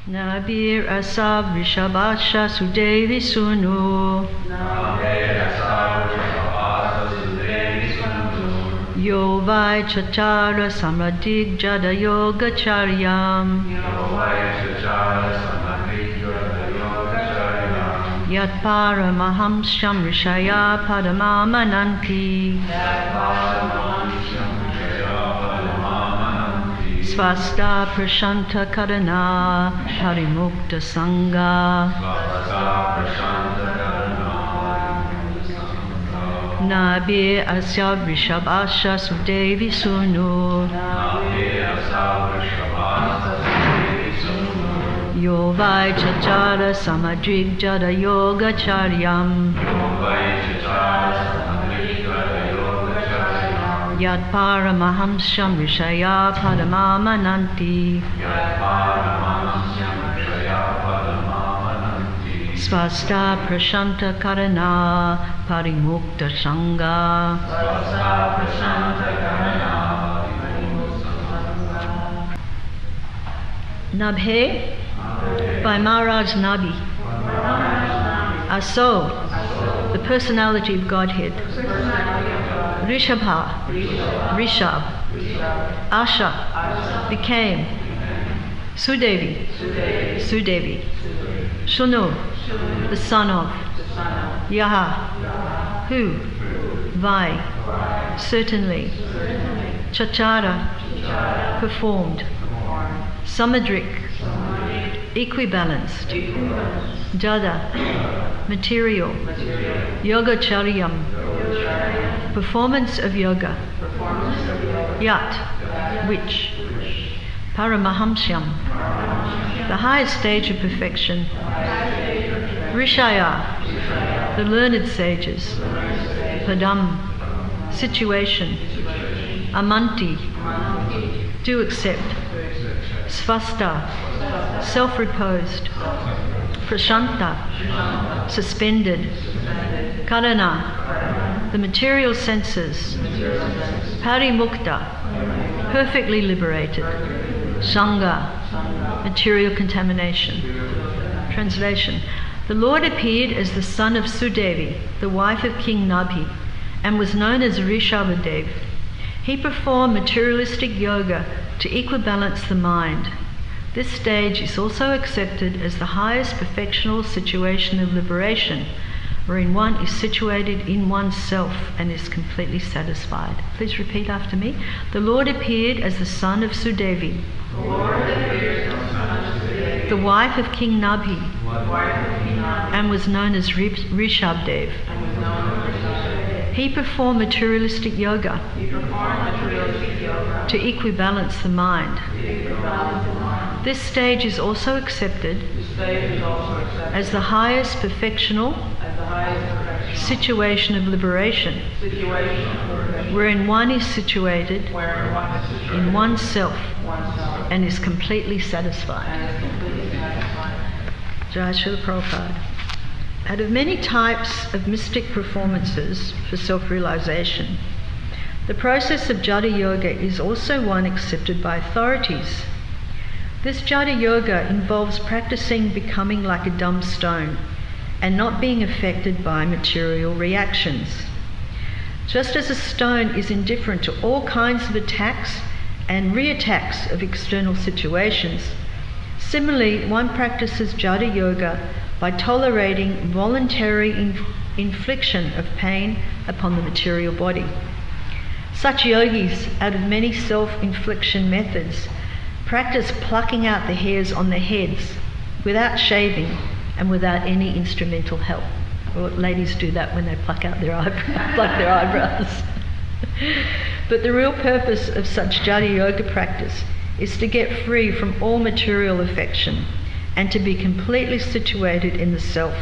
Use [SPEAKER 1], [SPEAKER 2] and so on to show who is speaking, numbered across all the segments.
[SPEAKER 1] Nabir Asa Vrishabhasha Sudevi Sunu Yovai Chachara Samadig Jada Yoga Charyam Yat Paramahamsyam Rishaya Padamamananti Svasta Prashanta Karana Parimukta Sangha Nabi Asya Vrishabhasha Sudevi Sunu Yovai Chachara Samadrig Jada Yoga Charyam Yat Paramahamsyam Rishaya Padamamananti Svasta Prashanta Karana Parimukta Sangha. Nabhe by Maharaj Nabi. Aso, the personality of Godhead. Rishabha, Rishab. Asha, became. Sudevi, Sudevi. Shunu, the son of. Yaha, who. Vai, certainly. Chachara, performed. Samadrik, equibalanced. Jada, material. Yogacharyam, performance of yoga. Yat, which. Paramahamsyam, the highest stage of perfection. Rishaya, the learned sages. Padam, situation. Amanti, do accept. Svasta, self-reposed. Prashanta, suspended. Karana, the material senses. Parimukta, perfectly liberated. Sangha, material contamination. Translation. The Lord appeared as the son of Sudevi, the wife of King Nabhi, and was known as Rishabhadev. He performed materialistic yoga to equibalance the mind. This stage is also accepted as the highest perfectional situation of liberation, wherein one is situated in oneself and is completely satisfied. Please repeat after me. The Lord appeared as the son of Sudevi, the wife of King Nabhi, and was known as Rishabhadev. He performed materialistic yoga to equibalance the mind. This stage is also accepted as the highest perfectional situation of liberation, wherein one is situated in oneself and is completely satisfied. Jai Srila Prabhupada. Out of many types of mystic performances for self-realization, the process of Jada Yoga is also one accepted by authorities. This Jada Yoga involves practicing becoming like a dumb stone and not being affected by material reactions. Just as a stone is indifferent to all kinds of attacks and reattacks of external situations, similarly, one practices Jada Yoga by tolerating voluntary infliction of pain upon the material body. Such yogis, out of many self-infliction methods, practice plucking out the hairs on their heads without shaving and without any instrumental help. Well, ladies do that when they pluck out their eyebrows. But the real purpose of such Jada Yoga practice is to get free from all material affection and to be completely situated in the self.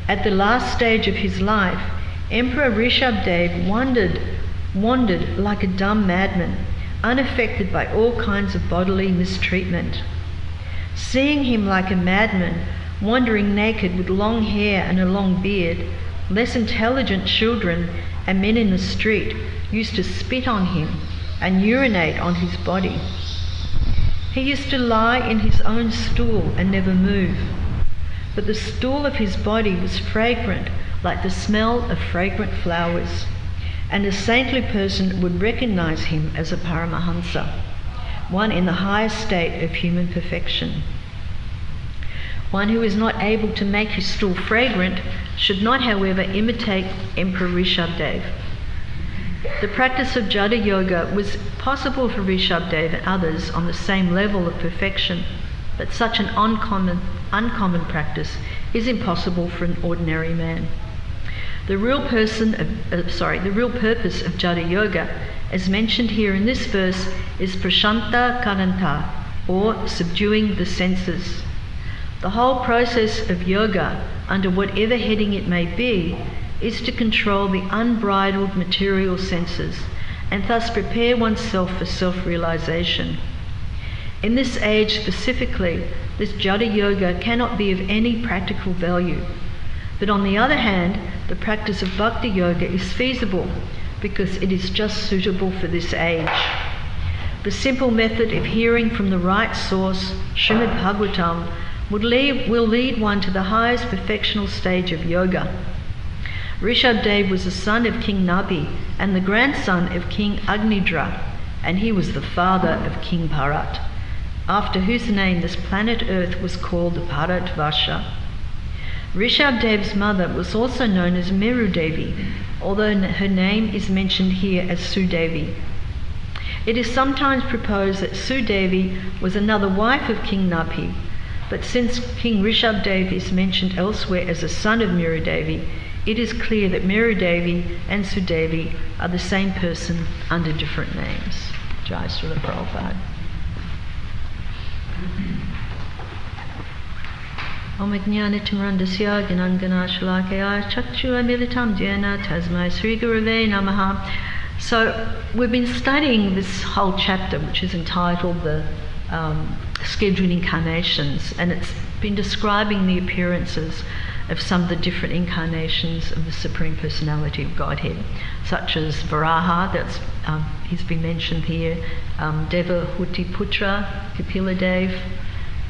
[SPEAKER 1] At the last stage of his life, Emperor Rishabhadev wandered like a dumb madman, unaffected by all kinds of bodily mistreatment. Seeing him like a madman, wandering naked with long hair and a long beard, less intelligent children and men in the street used to spit on him and urinate on his body. He used to lie in his own stool and never move, but the stool of his body was fragrant like the smell of fragrant flowers, and a saintly person would recognize him as a Paramahansa, one in the highest state of human perfection. One who is not able to make his stool fragrant should not, however, imitate Emperor Rishabdev. The practice of Jata Yoga was possible for Rishabdev and others on the same level of perfection, but such an uncommon practice is impossible for an ordinary man. The real purpose of Jata Yoga, as mentioned here in this verse, is prashanta karanta, or subduing the senses. The whole process of yoga, under whatever heading it may be, is to control the unbridled material senses and thus prepare oneself for self-realization. In this age specifically, this Jata Yoga cannot be of any practical value. But on the other hand, the practice of Bhakti Yoga is feasible because it is just suitable for this age. The simple method of hearing from the right source, Srimad Bhagavatam, will lead one to the highest perfectional stage of yoga. Rishabdev was the son of King Nabi and the grandson of King Agnidra, and he was the father of King Bharat, after whose name this planet Earth was called Bharatvarsha. Rishabdev's mother was also known as Meru Devi, although her name is mentioned here as Sudevi. It is sometimes proposed that Sudevi was another wife of King Nabi, but since King Rishabdev is mentioned elsewhere as a son of Meru Devi, it is clear that Meru Devi and Sudevi are the same person under different names. Jai Srila Prabhupada. Om Jnana-Timrandasya Gnana-Shalakaya Chakshura-Militam Jena Tasmai Sri Gurave Namaha. So we've been studying this whole chapter, which is entitled the Scheduled Incarnations, and it's been describing the appearances of some of the different incarnations of the Supreme Personality of Godhead, such as Varaha, that's he's been mentioned here, Devahuti Putra, Kapila-Dev,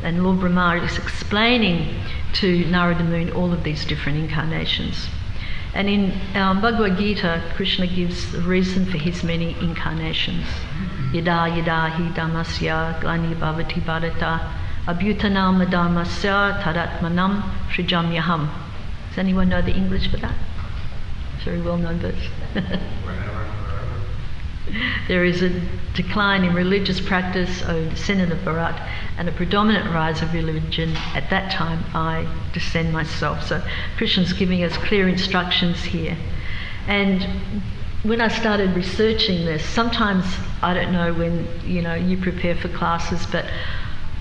[SPEAKER 1] and Lord Brahma is explaining to Narada Muni all of these different incarnations. And in Bhagavad Gita, Krishna gives the reason for his many incarnations. Yada yada hi dhamasya glani bhavati bharata abhutanam dhamasya tadatmanam srijamyaham. Does anyone know the English for that? Very well known verse. There is a decline in religious practice, O descendant of Bharat, and a predominant rise of religion. At that time I descend myself. So Krishna's giving us clear instructions here. And when I started researching this, sometimes, I don't know when you prepare for classes, but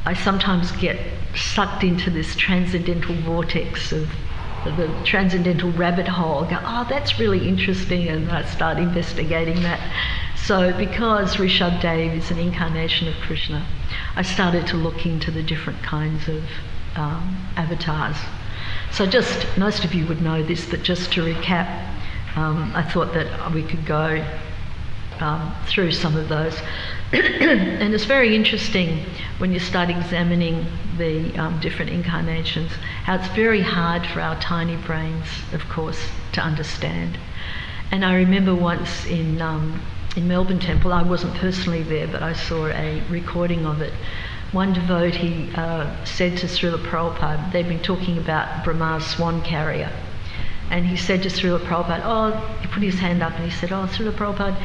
[SPEAKER 1] I sometimes get sucked into this transcendental vortex of the transcendental rabbit hole. I go, oh, that's really interesting, and I start investigating that. So because Rishabdev is an incarnation of Krishna, I started to look into the different kinds of avatars. So just, most of you would know this, but just to recap, I thought that we could go through some of those. And it's very interesting when you start examining the different incarnations, how it's very hard for our tiny brains, of course, to understand. And I remember once in Melbourne Temple, I wasn't personally there, but I saw a recording of it. One devotee said to Srila Prabhupada, they'd been talking about Brahma's swan carrier, and he said to Srila Prabhupada, he put his hand up and he said, Srila Prabhupada,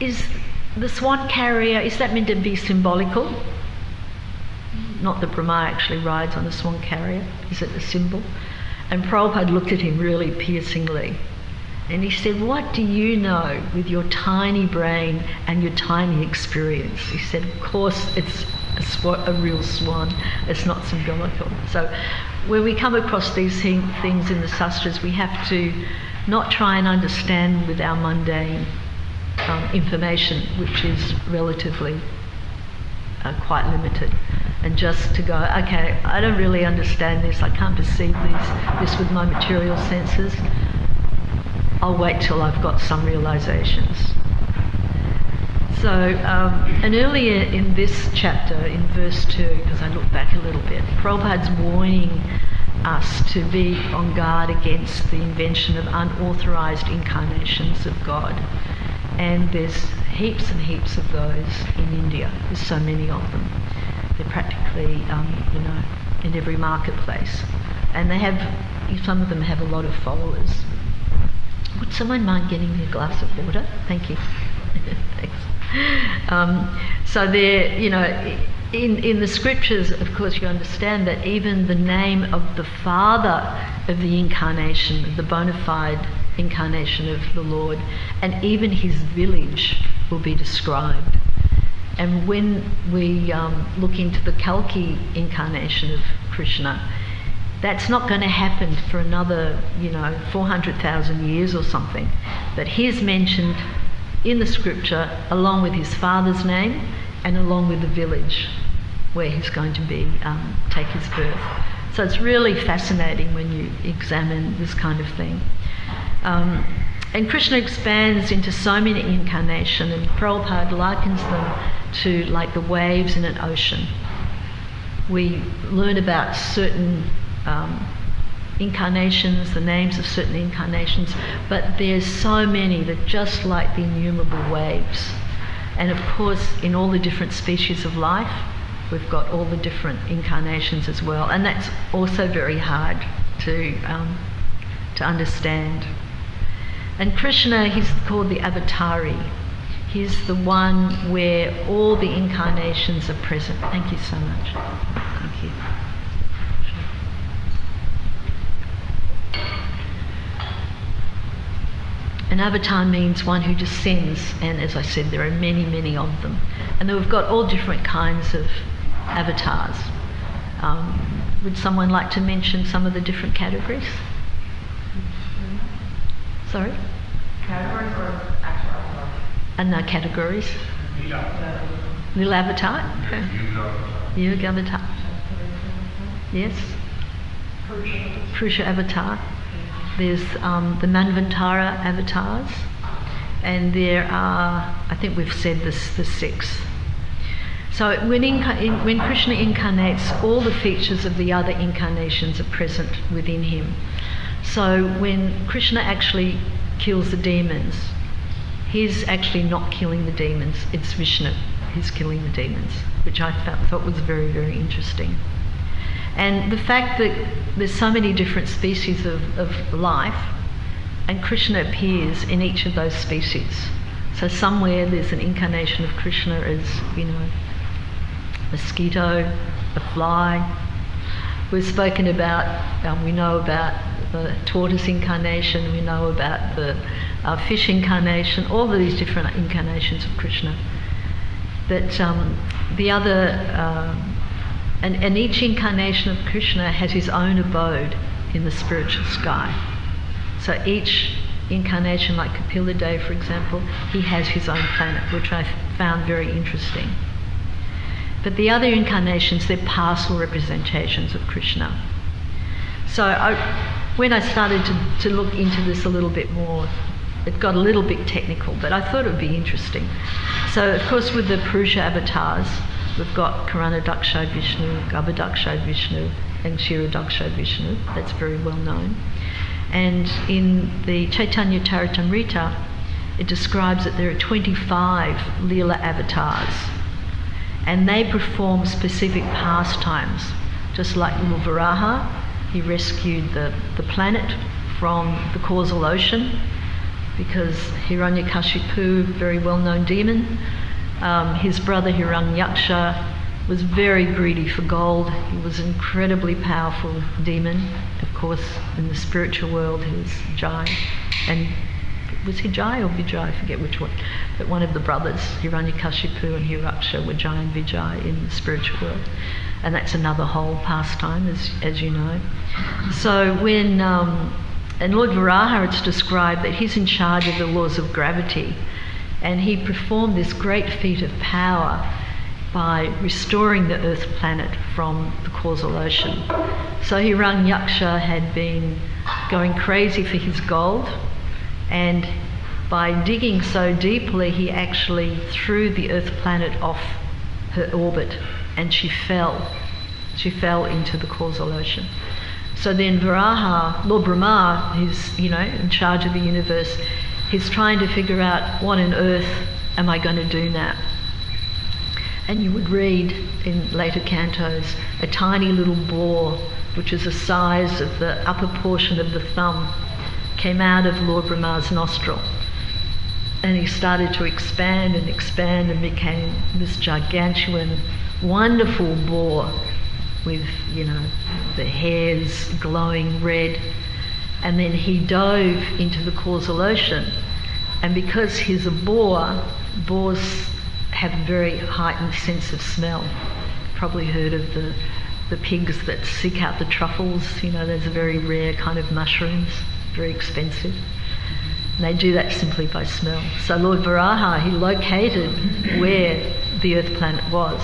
[SPEAKER 1] is the swan carrier, is that meant to be symbolical? Not that Brahma actually rides on a swan carrier, is it a symbol? And Prabhupada looked at him really piercingly, and he said, what do you know with your tiny brain and your tiny experience? He said, of course it's a real swan, it's not symbolical. So when we come across these things in the sastras, we have to not try and understand with our mundane information, which is relatively quite limited, and just to go, okay, I don't really understand this, I can't perceive this with my material senses. I'll wait till I've got some realizations. So, and earlier in this chapter, in verse 2, because I look back a little bit, Prabhupada's warning us to be on guard against the invention of unauthorised incarnations of God. And there's heaps and heaps of those in India. There's so many of them. They're practically, in every marketplace. And they have, some of them have a lot of followers. Would someone mind getting me a glass of water? Thank you. Thanks. So they're, in the scriptures, of course, you understand that even the name of the father of the incarnation, the bona fide incarnation of the Lord, and even his village will be described. And when we look into the Kalki incarnation of Krishna, that's not going to happen for another, 400,000 years or something. But he's mentioned in the scripture along with his father's name and along with the village where he's going to be take his birth. So it's really fascinating when you examine this kind of thing. And Krishna expands into so many incarnations, and Prabhupada likens them to like the waves in an ocean. We learn about certain incarnations, the names of certain incarnations, but there's so many that just like the innumerable waves. And of course, in all the different species of life, we've got all the different incarnations as well, and that's also very hard to understand. And Krishna, he's called the Avatari. He's the one where all the incarnations are present. Thank you so much. Thank you. An avatar means one who descends, and as I said, there are many, many of them. And we've got all different kinds of avatars. Would someone like to mention some of the different categories? Sorry?
[SPEAKER 2] Categories or actual avatars?
[SPEAKER 1] And no categories. Little avatar? Okay. Yoga avatar. Yes. Purusha avatar. There's the Manvantara avatars, and there are, I think we've said this, the 6. So when Krishna incarnates, all the features of the other incarnations are present within him. So when Krishna actually kills the demons, he's actually not killing the demons, it's Vishnu who's killing the demons, which I thought was very, very interesting. And the fact that there's so many different species of life, and Krishna appears in each of those species. So somewhere there's an incarnation of Krishna as, mosquito, a fly. We've spoken about, we know about the tortoise incarnation, we know about the fish incarnation, all of these different incarnations of Krishna. That the other... And each incarnation of Krishna has his own abode in the spiritual sky. So each incarnation, like Kapila Dev, for example, he has his own planet, which I found very interesting. But the other incarnations, they're partial representations of Krishna. So when I started to look into this a little bit more, it got a little bit technical, but I thought it would be interesting. So of course with the Purusha avatars, we've got Karana-daksha Vishnu, Garbha-daksha Vishnu, and Shira-daksha Vishnu. That's very well known. And in the Chaitanya Charitamrita, it describes that there are 25 Leela avatars, and they perform specific pastimes. Just like Lord Varaha, he rescued the planet from the causal ocean, because Hiranyakashipu, very well-known demon, his brother Hiranyaksha was very greedy for gold. He was an incredibly powerful demon. Of course, in the spiritual world, he was Jai. And was he Jai or Vijay? I forget which one. But one of the brothers, Hiranyakashipu and Hiraksha, were Jai and Vijay in the spiritual world. And that's another whole pastime, as you know. So when... and Lord Varaha, it's described that he's in charge of the laws of gravity. And he performed this great feat of power by restoring the Earth planet from the causal ocean. So Hiranyaksha had been going crazy for his gold, and by digging so deeply, he actually threw the Earth planet off her orbit, and she fell. She fell into the causal ocean. So then Varaha, Lord Brahma, who's, in charge of the universe, he's trying to figure out, what on earth am I going to do now? And you would read in later cantos, a tiny little boar, which is the size of the upper portion of the thumb, came out of Lord Brahma's nostril. And he started to expand and became this gargantuan, wonderful boar with, the hairs glowing red. And then he dove into the causal ocean. And because he's a boar, boars have a very heightened sense of smell. Probably heard of the pigs that seek out the truffles. There's a very rare kind of mushrooms, very expensive. And they do that simply by smell. So Lord Varaha, he located where the Earth planet was.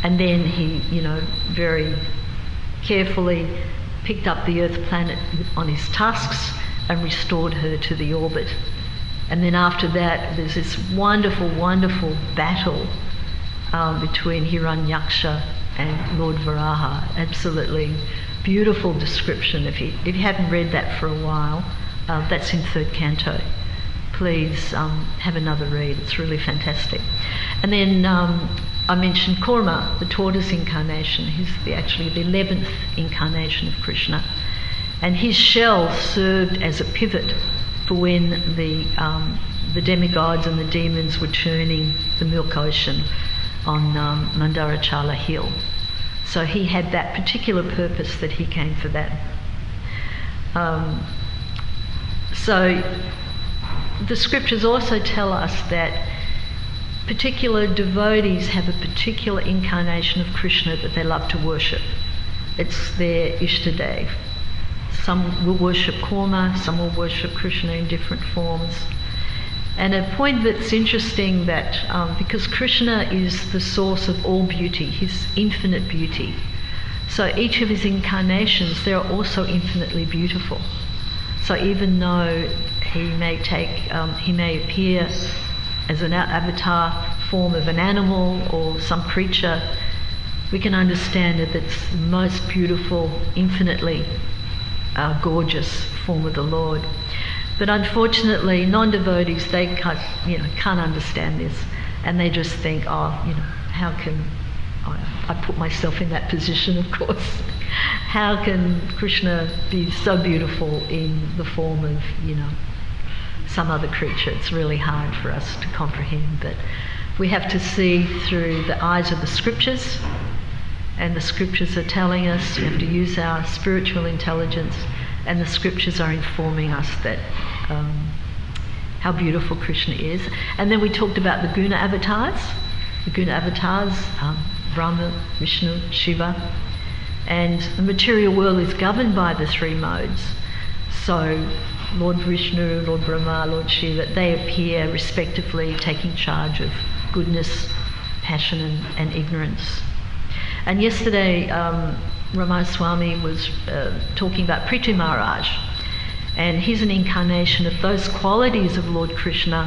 [SPEAKER 1] And then he, very carefully picked up the Earth planet on his tusks and restored her to the orbit. And then after that, there's this wonderful, wonderful battle between Hiranyaksha and Lord Varaha. Absolutely beautiful description. If you haven't read that for a while, that's in 3rd canto. Please have another read. It's really fantastic. And then I mentioned Kurma, the tortoise incarnation. He's actually the 11th incarnation of Krishna. And his shell served as a pivot for when the demigods and the demons were churning the milk ocean on Mandarachala Hill. So he had that particular purpose that he came for that. So the scriptures also tell us that particular devotees have a particular incarnation of Krishna that they love to worship. It's their Ishtadev. Some will worship Kurma, some will worship Krishna in different forms. And a point that's interesting that because Krishna is the source of all beauty, his infinite beauty, so each of his incarnations, they are also infinitely beautiful. So even though he may appear as an avatar form of an animal or some creature, we can understand that it's the most beautiful, infinitely gorgeous form of the Lord. But unfortunately, non-devotees, they can't understand this, and they just think, how can I put myself in that position, of course. How can Krishna be so beautiful in the form of, some other creature? It's really hard for us to comprehend, but we have to see through the eyes of the scriptures, and the scriptures are telling us we have to use our spiritual intelligence, and the scriptures are informing us that how beautiful Krishna is. And then we talked about the guna avatars. The guna avatars, Brahma, Vishnu, Shiva. And the material world is governed by the 3 modes. So Lord Vishnu, Lord Brahma, Lord Shiva, they appear respectively taking charge of goodness, passion and ignorance. And yesterday Ramaswamy was talking about Prithu Maharaj, and he's an incarnation of those qualities of Lord Krishna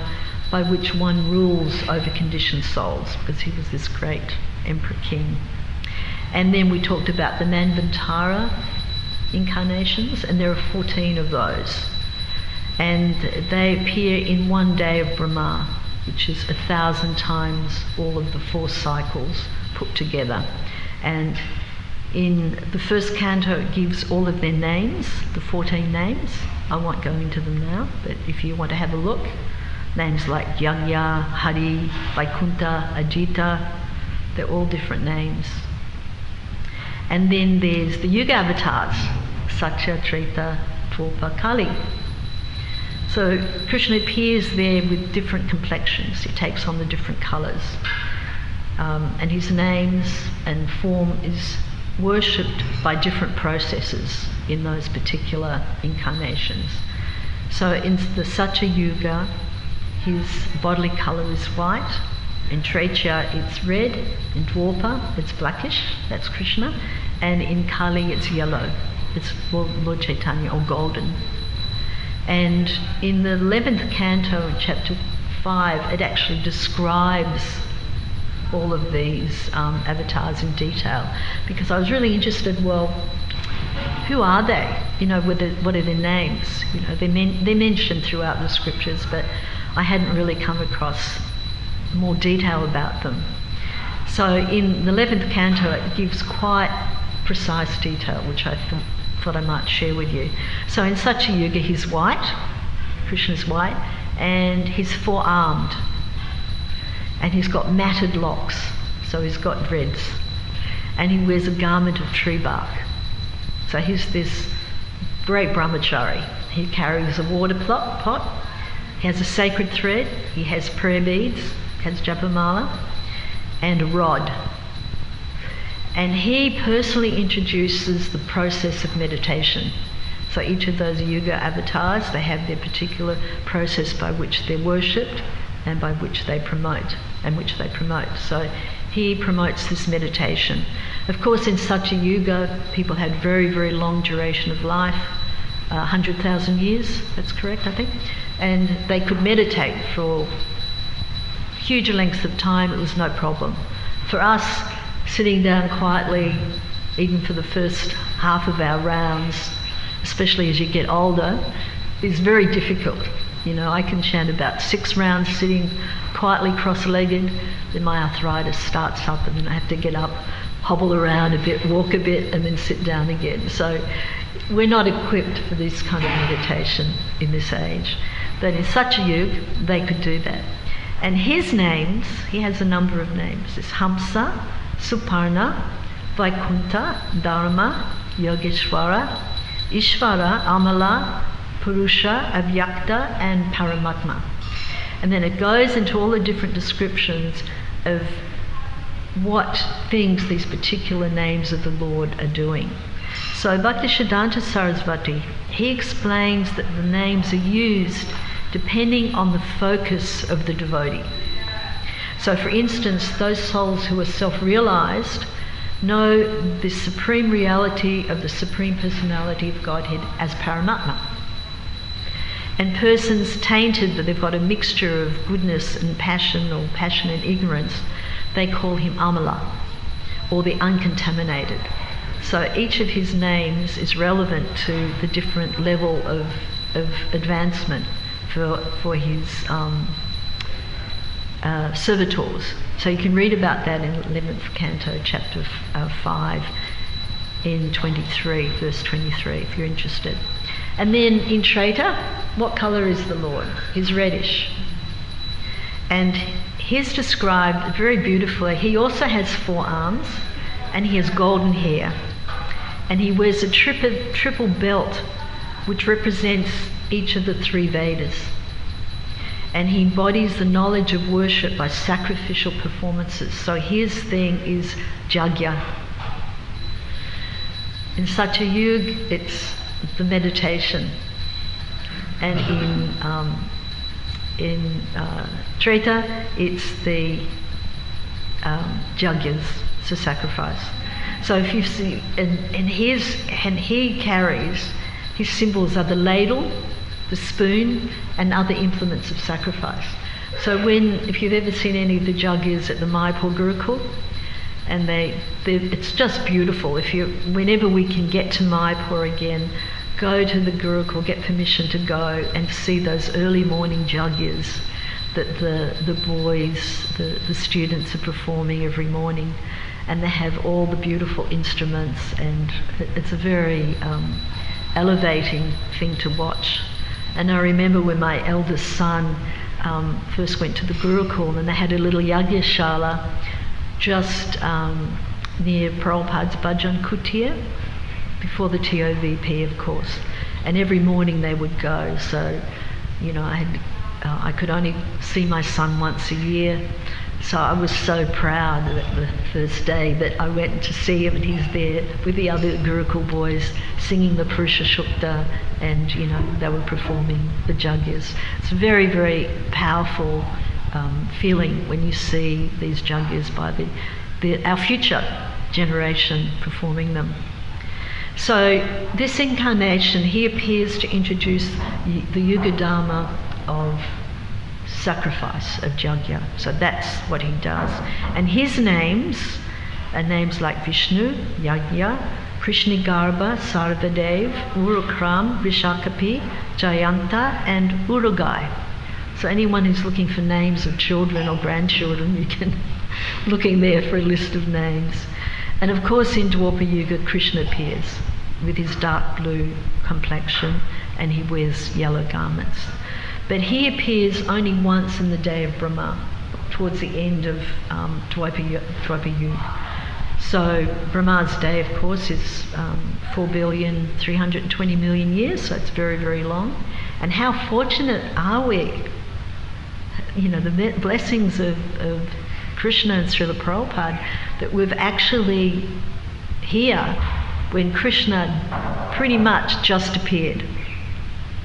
[SPEAKER 1] by which one rules over conditioned souls, because he was this great emperor king. And then we talked about the Manvantara incarnations, and there are 14 of those. And they appear in one day of Brahma, which is 1,000 times all of the 4 cycles put together. And in the 1st canto it gives all of their names, the 14 names. I won't go into them now, but if you want to have a look, names like Yagya, Hari, Vaikuntha, Ajita, they're all different names. And then there's the Yuga avatars, Satya, Treta, Dwapara, Kali. So Krishna appears there with different complexions. He takes on the different colours. And his names and form is worshipped by different processes in those particular incarnations. So in the Satya Yuga, his bodily colour is white. In Treta it's red. In Dwapara it's blackish, that's Krishna. And in Kali it's yellow, it's Lord Chaitanya, or golden. And in the 11th canto, in chapter 5, it actually describes all of these avatars in detail, because I was really interested, well, who are they? You know, what are their names? You know, they're mentioned throughout the scriptures, but I hadn't really come across more detail about them. So in the 11th canto, it gives quite precise detail, which I thought I might share with you. So in Satya Yuga, he's white, Krishna's white, and he's four-armed, and he's got matted locks, so he's got dreads, and he wears a garment of tree bark. So he's this great brahmachari. He carries a water pot, he has a sacred thread, he has prayer beads, has japamala, and a rod. And he personally introduces the process of meditation. So each of those yuga avatars, they have their particular process by which they're worshipped and by which they promote, So he promotes this meditation. Of course, in Satya Yuga, people had very, very long duration of life, 100,000 years, that's correct, I think. And they could meditate for huge lengths of time, it was no problem. For us, sitting down quietly, even for the first half of our rounds, especially as you get older, is very difficult. You know, I can chant about 6 rounds sitting quietly cross-legged, then my arthritis starts up and then I have to get up, hobble around a bit, walk a bit, and then sit down again. So we're not equipped for this kind of meditation in this age. But in Satya Yuga, they could do that. And his names, he has a number of names. It's Hamsa, Suparna, Vaikunta, Dharma, Yogeshwara, Ishvara, Amala, Purusha, Avyakta, and Paramatma. And then it goes into all the different descriptions of what things these particular names of the Lord are doing. So Bhaktisiddhanta Sarasvati, he explains that the names are used depending on the focus of the devotee. So for instance, those souls who are self-realized know the supreme reality of the Supreme Personality of Godhead as Paramatma. And persons tainted, that they've got a mixture of goodness and passion, or passion and ignorance, they call him Amala, or the uncontaminated. So each of his names is relevant to the different level of advancement for his servitors. So you can read about that in 11th canto, chapter 5, in 23, verse 23, if you're interested. And then in Treta, what colour is the Lord? He's reddish. And he's described very beautifully. He also has 4 arms, and he has golden hair. And he wears a triple belt, which represents each of the 3 Vedas. And he embodies the knowledge of worship by sacrificial performances. So his thing is jagya. In Satya Yuga, it's the meditation. And in Treta, it's the jagyas, it's the sacrifice. So if you see, and he carries, his symbols are the ladle, the spoon, and other implements of sacrifice. So if you've ever seen any of the jagyas at the Mayapur Gurukul, and it's just beautiful. Whenever we can get to Mayapur again, go to the Gurukul, get permission to go and see those early morning jagyas that the boys, the students are performing every morning, and they have all the beautiful instruments, and it's a very elevating thing to watch. And I remember when my eldest son first went to the Gurukul, and they had a little yagyashala just near Prabhupada's Bhajan Kutir, before the TOVP, of course. And every morning they would go. So, you know, I could only see my son once a year. So I was so proud that the first day that I went to see him, and he's there with the other Gurukul boys singing the Purusha Shukta, and, you know, they were performing the jagyas. It's a very, very powerful feeling when you see these jagyas by our future generation performing them. So this incarnation, he appears to introduce the Yuga Dharma of sacrifice, of yajna. So that's what he does. And his names are names like Vishnu, Yajna, Krishnagarbha, Sarvadev, Urukram, Vishakapi, Jayanta, and Urugai. So anyone who's looking for names of children or grandchildren, you can looking there for a list of names. And of course in Dwapara Yuga, Krishna appears with his dark blue complexion and he wears yellow garments. But he appears only once in the day of Brahma, towards the end of Dwapara Yuga. So Brahma's day, of course, is 4,320,000,000 years, so it's very, very long. And how fortunate are we? You know, the blessings of Krishna and Srila Prabhupada, that we've actually here when Krishna pretty much just appeared,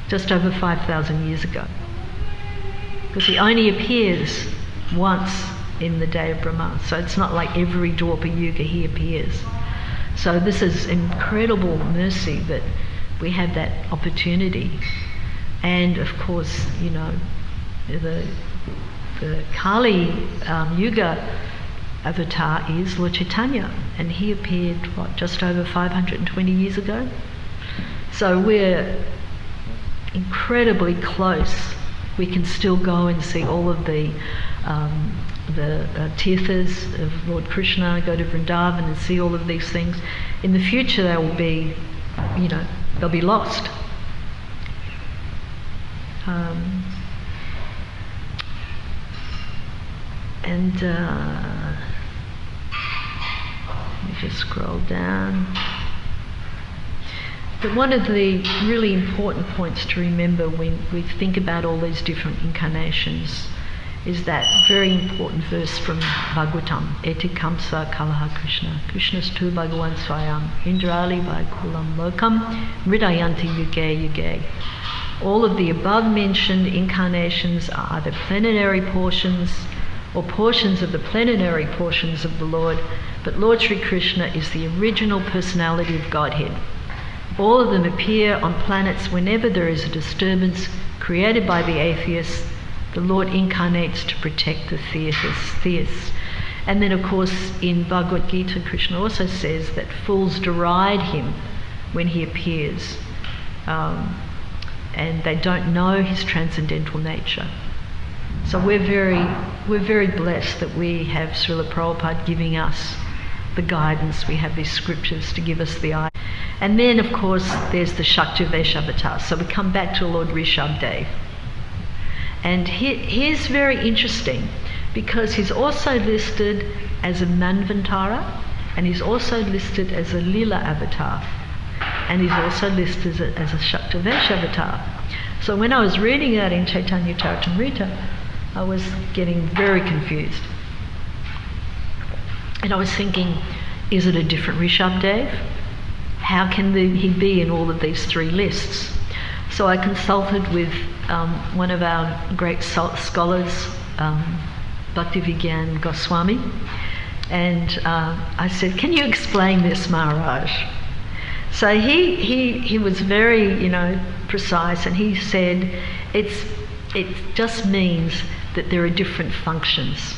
[SPEAKER 1] just over 5,000 years ago. Because he only appears once in the day of Brahma. So it's not like every Dwapara Yuga he appears. So this is incredible mercy that we have that opportunity. And of course, you know, the Kali Yuga avatar is Lord Chaitanya, and he appeared just over 520 years ago. So we're incredibly close. We can still go and see all of the tirthas of Lord Krishna, go to Vrindavan and see all of these things. In the future they will be, you know, they'll be lost. Let me just scroll down. But one of the really important points to remember when we think about all these different incarnations is that very important verse from Bhagavatam, Eti Kamsa Kalaha Krishna, Krishna's tu Bhagavan Swayam, Indrali Vaikulam Lokam, Mridayanti Yuge Yuge. All of the above mentioned incarnations are either plenary portions or portions of the plenary portions of the Lord, but Lord Sri Krishna is the original personality of Godhead. All of them appear on planets whenever there is a disturbance created by the atheists. The Lord incarnates to protect the theists. And then of course in Bhagavad Gita, Krishna also says that fools deride him when he appears, and they don't know his transcendental nature. So we're very blessed that we have Srila Prabhupada giving us the guidance. We have these scriptures to give us the eye. And then of course there's the Shaktivesh avatar. So we come back to Lord Rishabhdev. And he's very interesting because he's also listed as a Manvantara, and he's also listed as a Lila avatar, and he's also listed as a Shaktivesh avatar. So when I was reading that in Chaitanya Charitamrita, I was getting very confused. And I was thinking, is it a different Rishabhdev? How can he be in all of these three lists? So I consulted with one of our great scholars, Bhaktivigyan Goswami, and I said, can you explain this, Maharaj? So he was very, you know, precise, and he said it just means that there are different functions.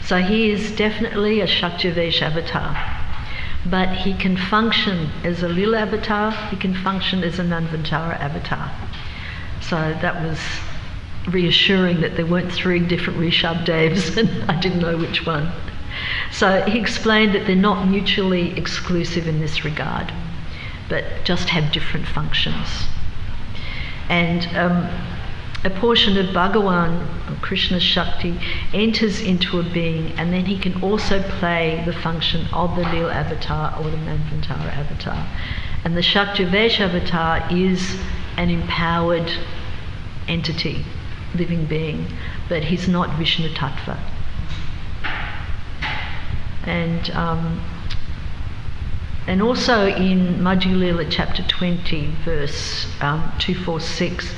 [SPEAKER 1] So he is definitely a Shaktivesh avatar, but he can function as a Lila avatar, he can function as a Manvantara avatar. So that was reassuring that there weren't three different Rishabhdevs and I didn't know which one. So he explained that they're not mutually exclusive in this regard, but just have different functions. And a portion of Bhagavan, Krishna's Shakti, enters into a being, and then he can also play the function of the Lila avatar or the Manvantara avatar. And the Shaktivesh avatar is an empowered entity, living being, but he's not Vishnu Tattva. And also in Madhya Lila chapter 20, verse 246,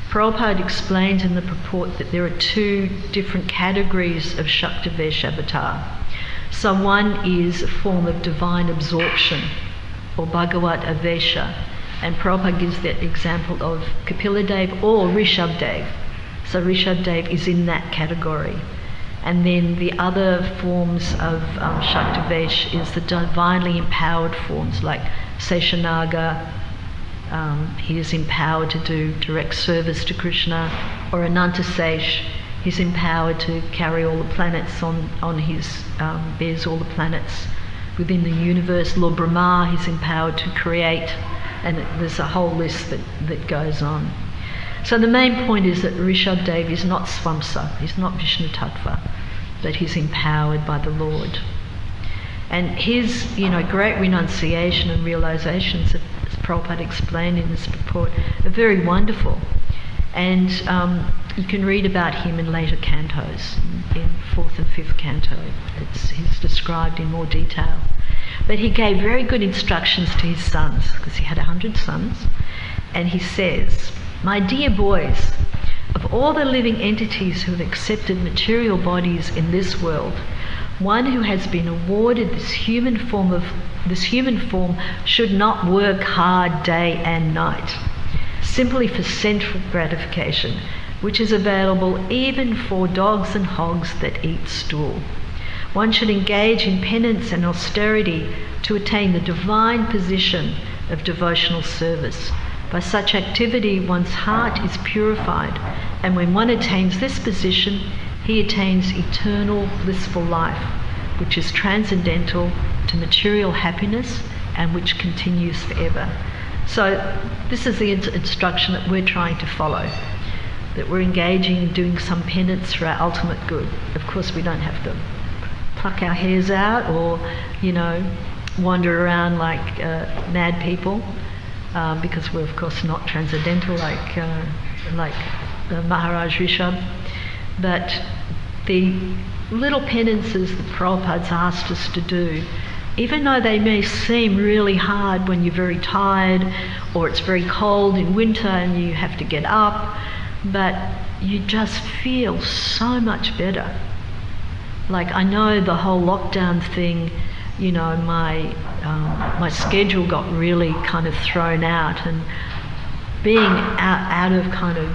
[SPEAKER 1] Prabhupada explains in the purport that there are two different categories of Shaktivesh avatar. So one is a form of divine absorption, or Bhagavat Avesha. And Prabhupada gives that example of Kapiladev or Rishabdev. So Rishabdev is in that category. And then the other forms of Shaktivesh is the divinely empowered forms like Seshanaga. He is empowered to do direct service to Krishna. Or Anantasesh, he's empowered to carry all the planets on his, bears all the planets within the universe. Lord Brahma, he's empowered to create. And there's a whole list that goes on. So the main point is that Rishabdev is not Swamsa, he's not Vishnu Tattva, but he's empowered by the Lord. And his, great renunciation and realizations, as Prabhupada explained in this report, are very wonderful. And you can read about him in later cantos, in 4th and 5th canto. He's described in more detail. But he gave very good instructions to his sons, because he had 100 sons, and he says, "My dear boys, of all the living entities who have accepted material bodies in this world, one who has been awarded this human form should not work hard day and night, simply for sensual gratification, which is available even for dogs and hogs that eat stool. One should engage in penance and austerity to attain the divine position of devotional service. By such activity, one's heart is purified, and when one attains this position, he attains eternal blissful life, which is transcendental to material happiness and which continues forever." So this is the instruction that we're trying to follow, that we're engaging in doing some penance for our ultimate good. Of course, we don't have to pluck our hairs out or, wander around like mad people, because we're of course not transcendental like Maharaj Rishabh. But the little penances that Prabhupada's asked us to do, even though they may seem really hard when you're very tired or it's very cold in winter and you have to get up, but you just feel so much better. Like, I know the whole lockdown thing, my schedule got really kind of thrown out, and being out of kind of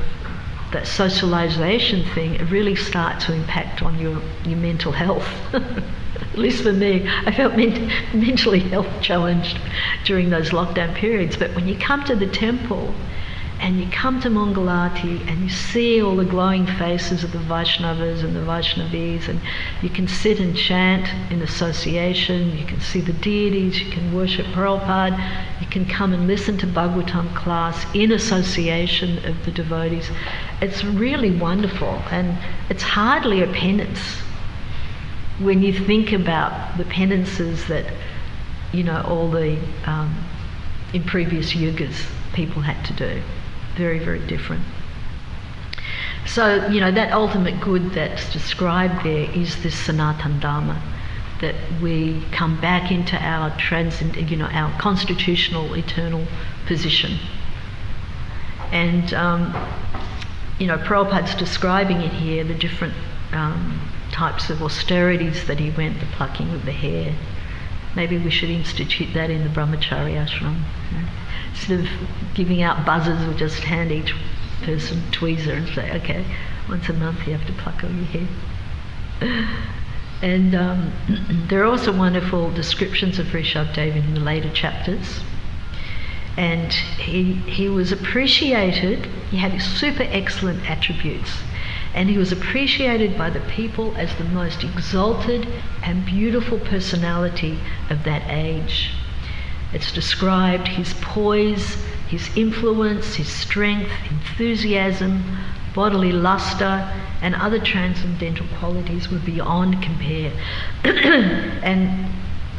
[SPEAKER 1] that socialization thing, it really starts to impact on your mental health. At least for me, I felt mentally health challenged during those lockdown periods. But when you come to the temple and you come to Mangalati and you see all the glowing faces of the Vaishnavas and the Vaishnavis, and you can sit and chant in association, you can see the deities, you can worship Prabhupada, you can come and listen to Bhagavatam class in association of the devotees. It's really wonderful, and it's hardly a penance when you think about the penances that, all the, in previous yugas, people had to do. Very, very different. So, that ultimate good that's described there is this Sanatana Dharma, that we come back into our our constitutional eternal position. And, Prabhupada's describing it here, the different types of austerities that he went, the plucking of the hair. Maybe we should institute that in the brahmachari ashram. Instead of giving out buzzers, we'll just hand each person a tweezer and say, okay, once a month you have to pluck all your hair. And there are also wonderful descriptions of Rishabdev in the later chapters. And he was appreciated, he had super excellent attributes, and he was appreciated by the people as the most exalted and beautiful personality of that age. It's described his poise, his influence, his strength, enthusiasm, bodily luster, and other transcendental qualities were beyond compare. And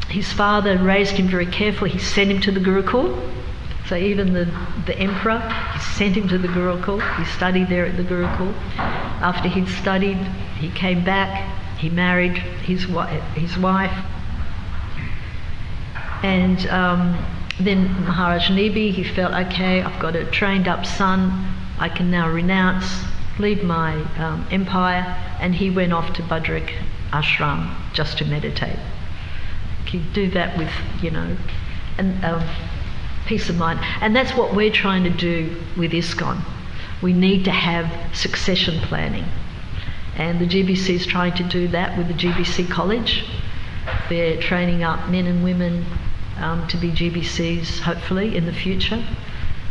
[SPEAKER 1] his father raised him very carefully. He sent him to the Gurukul. So even the emperor, he sent him to the Gurukul. He studied there at the Gurukul. After he'd studied, he came back. He married his wife. And then Maharaj Nibi, he felt, okay, I've got a trained up son. I can now renounce, leave my empire. And he went off to Badrik ashram just to meditate. You do that with, and peace of mind. And that's what we're trying to do with ISKCON. We need to have succession planning. And the GBC is trying to do that with the GBC College. They're training up men and women to be GBCs, hopefully, in the future,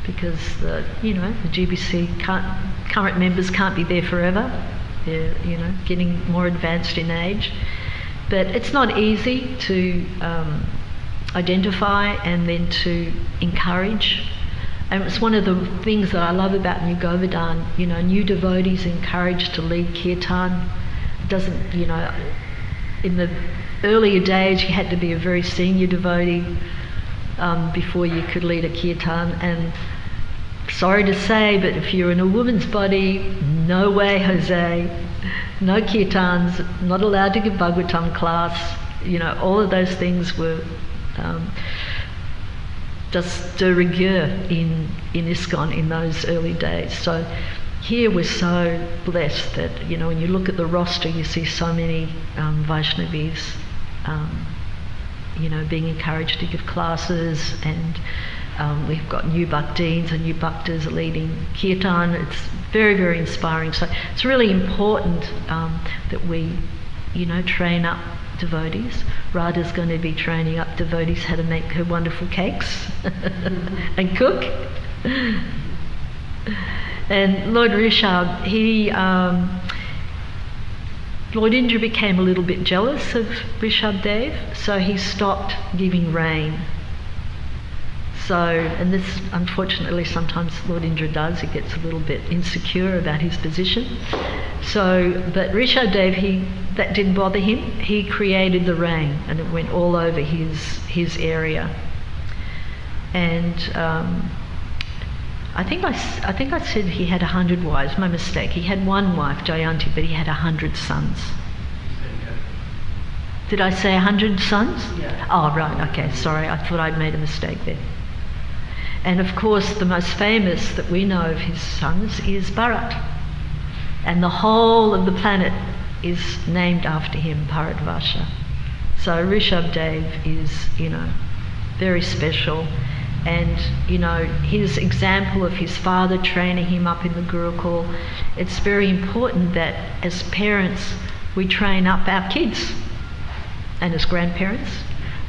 [SPEAKER 1] because the GBC current members can't be there forever. They're, getting more advanced in age. But it's not easy to identify and then to encourage. And it's one of the things that I love about New Govardhan. New devotees encouraged to lead kirtan. It doesn't, in the earlier days you had to be a very senior devotee before you could lead a kirtan. And sorry to say, but if you're in a woman's body, no way, Jose. No kirtans, not allowed to give Bhagavatam class. All of those things were just de rigueur in ISKCON in those early days. So here we're so blessed that, when you look at the roster, you see so many Vaishnavis, being encouraged to give classes, and we've got new bhakteens and new bhaktas leading kirtan. It's very, very inspiring. So it's really important that we, train up devotees. Radha's going to be training up devotees how to make her wonderful cakes and cook. And Lord Rishabh, Lord Indra became a little bit jealous of Rishabh Dev, so he stopped giving rain. So, and this unfortunately sometimes Lord Indra does, he gets a little bit insecure about his position. So, but Rishabh Dev, that didn't bother him. He created the rain and it went all over his area. And I think I said he had 100 wives, my mistake. He had one wife, Jayanti, but he had 100 sons. Did I say 100 sons?
[SPEAKER 2] Yeah.
[SPEAKER 1] Oh, right, okay, sorry, I thought I'd made a mistake there. And of course, the most famous that we know of his sons is Bharat. And the whole of the planet is named after him, Bharatvarsha. So Rishabh Dev is, very special. And, his example of his father training him up in the Gurukul, it's very important that as parents we train up our kids, and as grandparents,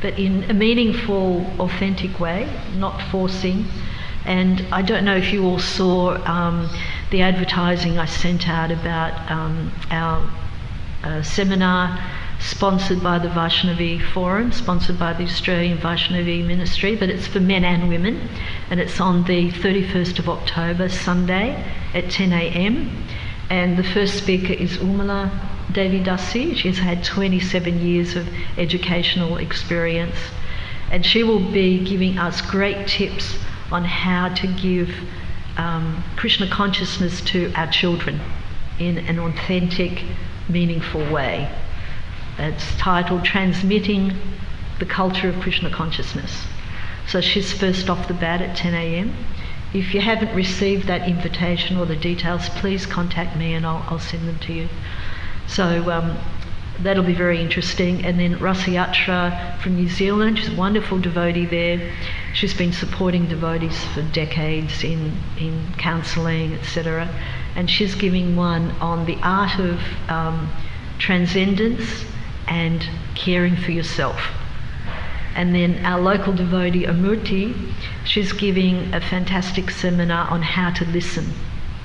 [SPEAKER 1] but in a meaningful, authentic way, not forcing. And I don't know if you all saw the advertising I sent out about our seminar sponsored by the Vaishnavi Forum, sponsored by the Australian Vaishnavi Ministry, but it's for men and women, and it's on the 31st of October, Sunday, at 10 a.m. And the first speaker is Umala Devi Dasi. She's had 27 years of educational experience, and she will be giving us great tips on how to give Krishna consciousness to our children in an authentic, meaningful way. It's titled Transmitting the Culture of Krishna Consciousness. So she's first off the bat at 10 a.m. If you haven't received that invitation or the details, please contact me and I'll send them to you. So that'll be very interesting. And then Rasayatra from New Zealand, she's a wonderful devotee there. She's been supporting devotees for decades in counselling, etc. And she's giving one on the art of transcendence and caring for yourself. And then our local devotee Amurti, she's giving a fantastic seminar on how to listen,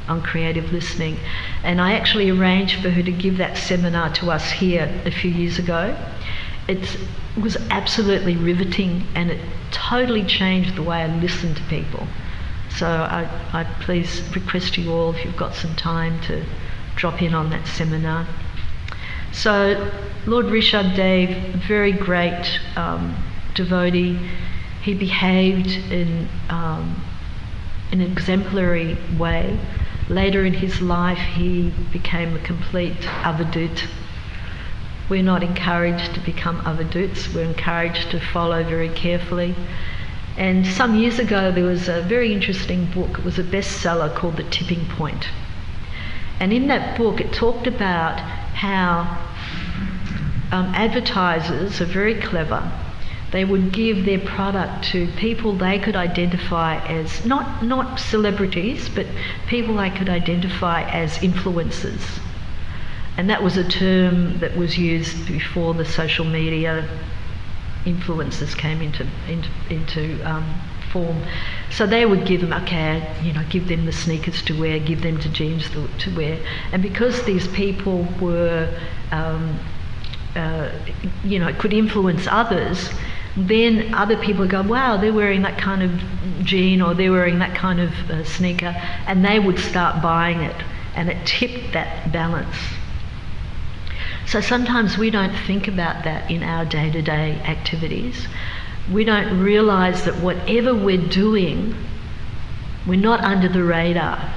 [SPEAKER 1] on creative listening. And I actually arranged for her to give that seminar to us here a few years ago. It was absolutely riveting, and it totally changed the way I listen to people. So I please request you all, if you've got some time, to drop in on that seminar. So Lord Rishabh Dev, very great devotee. He behaved in an exemplary way. Later in his life, he became a complete avadut. We're not encouraged to become avaduts. We're encouraged to follow very carefully. And some years ago, there was a very interesting book. It was a bestseller called The Tipping Point. And in that book, it talked about how advertisers are very clever. they would give their product to people they could identify as, not celebrities, but people they could identify as influencers. And that was a term that was used before the social media influencers came into form. So they would give them, give them the sneakers to wear, give them the jeans to wear. And because these people were, could influence others, then other people go, wow, they're wearing that kind of jean, or they're wearing that kind of sneaker, and they would start buying it, and it tipped that balance. So sometimes we don't think about that in our day-to-day activities. We don't realise that whatever we're doing, we're not under the radar.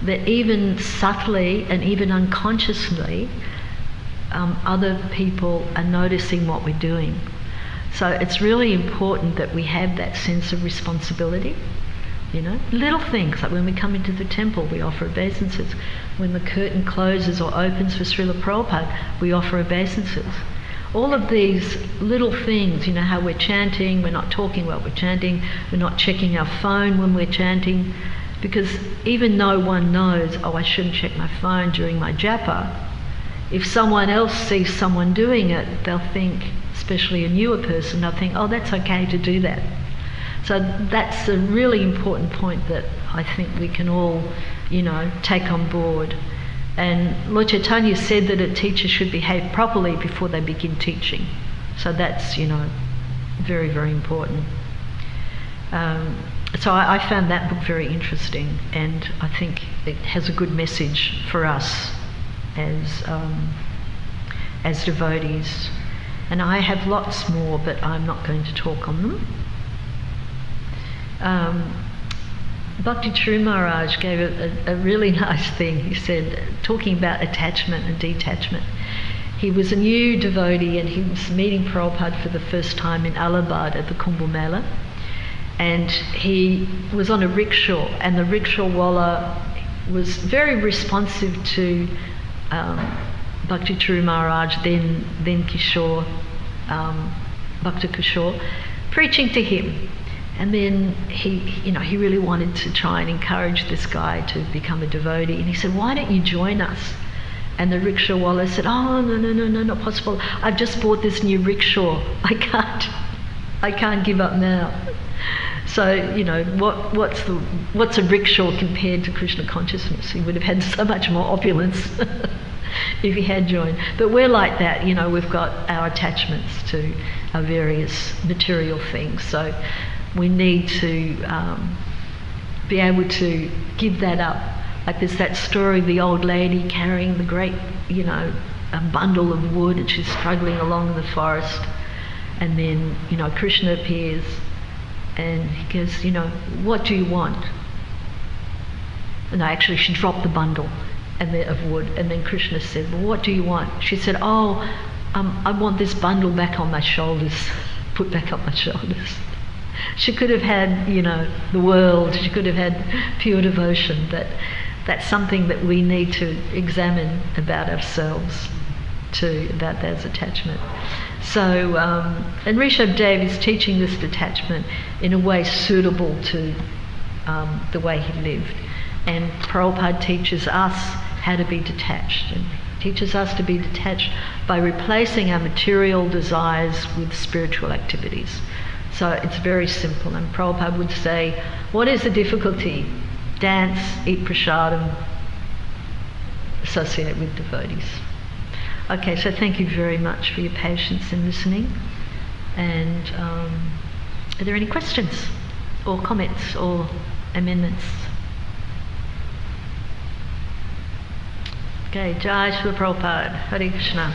[SPEAKER 1] That even subtly and even unconsciously, other people are noticing what we're doing. So it's really important that we have that sense of responsibility. Little things, like when we come into the temple, we offer obeisances. When the curtain closes or opens for Srila Prabhupada, we offer obeisances. All of these little things, how we're chanting, we're not talking while we're chanting, we're not checking our phone when we're chanting, because even though one knows, I shouldn't check my phone during my japa, if someone else sees someone doing it, they'll think, especially a newer person, they'll think, that's okay to do that. So that's a really important point that I think we can all, take on board. And Lord Chaitanya said that a teacher should behave properly before they begin teaching. So that's, very, very important. So I found that book very interesting, and I think it has a good message for us as devotees. And I have lots more, but I'm not going to talk on them. Bhakti True Maharaj gave a really nice thing. He said, talking about attachment and detachment. He was a new devotee, and he was meeting Prabhupada for the first time in Allahabad at the Kumbh Mela. And he was on a rickshaw, and the rickshawwala was very responsive to Bhakti True Maharaj, then Kishore, Bhakta Kishore, preaching to him. And then he really wanted to try and encourage this guy to become a devotee. And he said, why don't you join us? And the rickshawwala said, no, not possible. I've just bought this new rickshaw. I can't give up now. So, what's a rickshaw compared to Krishna consciousness? He would have had so much more opulence if he had joined. But we're like that, we've got our attachments to our various material things. So we need to be able to give that up. Like there's that story of the old lady carrying the great, a bundle of wood, and she's struggling along the forest. And then, Krishna appears and he goes, what do you want? And actually she dropped the bundle of wood, and then Krishna said, well, what do you want? She said, I want this bundle back on my shoulders, put back on my shoulders. She could have had, the world, she could have had pure devotion, but that's something that we need to examine about ourselves too, about those attachment. So, and Rishabh Dev is teaching this detachment in a way suitable to the way he lived. And Prabhupada teaches us how to be detached, and teaches us to be detached by replacing our material desires with spiritual activities. So it's very simple, and Prabhupada would say, what is the difficulty? Dance, eat prasadam, associate with devotees. Okay, so thank you very much for your patience in listening. And are there any questions or comments or amendments? Okay, Jai Srila Prabhupada, Hare Krishna.